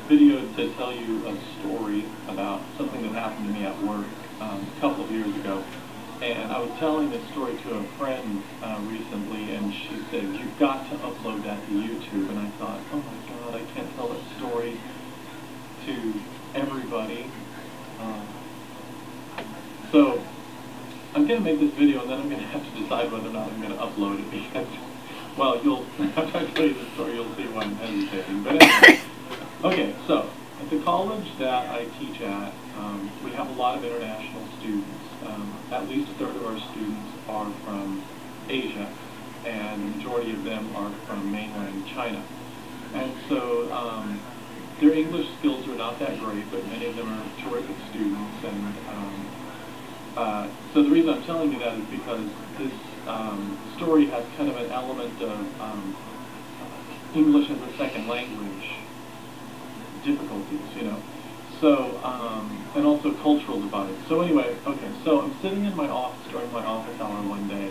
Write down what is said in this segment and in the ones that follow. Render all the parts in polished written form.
video to tell you a story about something that happened to me at work a couple of years ago. And I was telling this story to a friend recently, and she said, "You've got to upload that to YouTube." And I thought, oh my God, I can't tell that story to everybody. So I'm going to make this video, and then I'm going to have to decide whether or not I'm going to upload it, because, well, after I tell you the story, you'll see why I'm hesitating. But anyway, okay, so at the college that I teach at, we have a lot of international students. At least a third of our students are from Asia, and the majority of them are from mainland China. And so their English skills are not that great, but many of them are terrific students. And so the reason I'm telling you that is because this story has kind of an element of English as a second language difficulties, you know. So, and also cultural divides. So anyway, okay, so I'm sitting in my office during my office hour one day,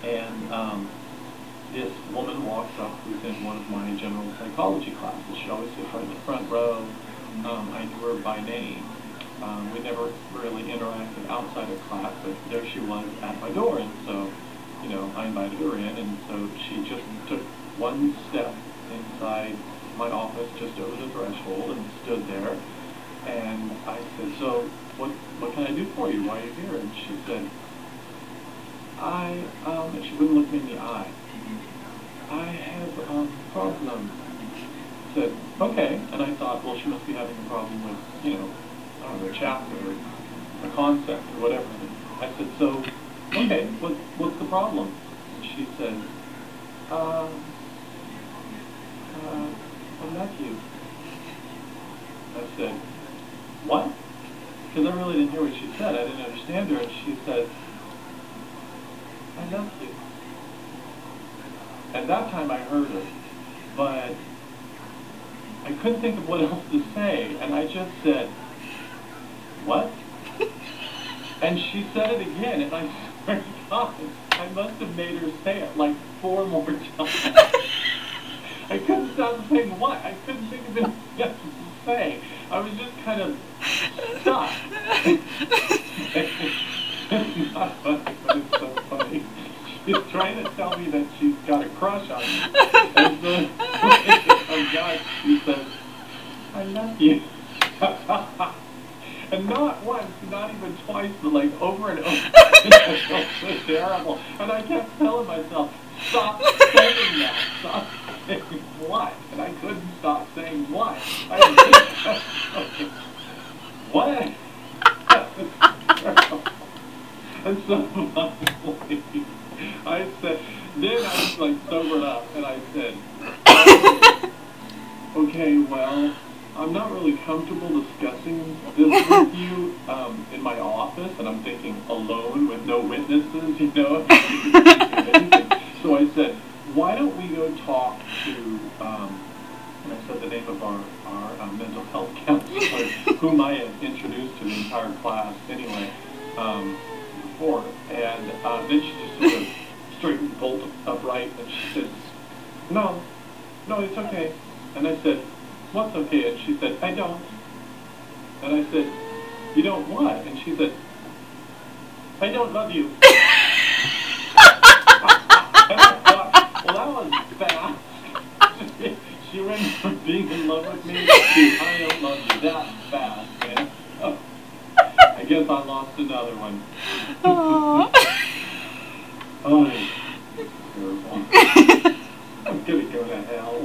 and this woman walks up who's in one of my general psychology classes. She always sits right in the front row. I knew her by name. We never really interacted outside of class, but there she was at my door, and so, you know, I invited her in, and so she just took one step inside my office, just over the threshold, and stood there. And I said, "So, what can I do for you? Why are you here?" And she said, and she wouldn't look me in the eye. "I have a problem." I said, "Okay." And I thought, well, she must be having a problem with, you know, I don't know, a chapter or a concept or whatever. I said, "So, okay, what's the problem?" And she said, "I love you." I said, "What?" Because I really didn't hear what she said. I didn't understand her. And she said, "I love you." At that time I heard her, but I couldn't think of what else to say. And I just said, "What?" And she said it again, and I swear to God, I must have made her say it like 4 more times. I couldn't stop saying what. I couldn't think of anything else to say. I was just kind of stuck. It's not funny, but it's so funny. She's trying to tell me that she's got a crush on me. And so, oh God, she says, "I love you." And not once, not even twice, but like over and over. It felt so terrible. And I kept telling myself, "Stop saying that. Stop saying what?" And I couldn't stop saying what. What? And so finally, I said, then I was like sobered up, and I said, "Okay, well, I'm not really comfortable discussing this with you in my office," and I'm thinking alone with no witnesses, you know. So I said, "Why don't we go talk to," and I said the name of our mental health counselor, whom I had introduced to the entire class anyway, before. And then she just sort of straightened bolt upright, and she said, no, it's okay." And I said, "What's okay?" And she said, "I don't." And I said, "You don't what?" And she said, "I don't love you." And I thought, well, that was fast. She went from being in love with me to "I don't love you" that fast, man. Oh, I guess I lost another one. Oh, it's terrible. I'm gonna go to hell.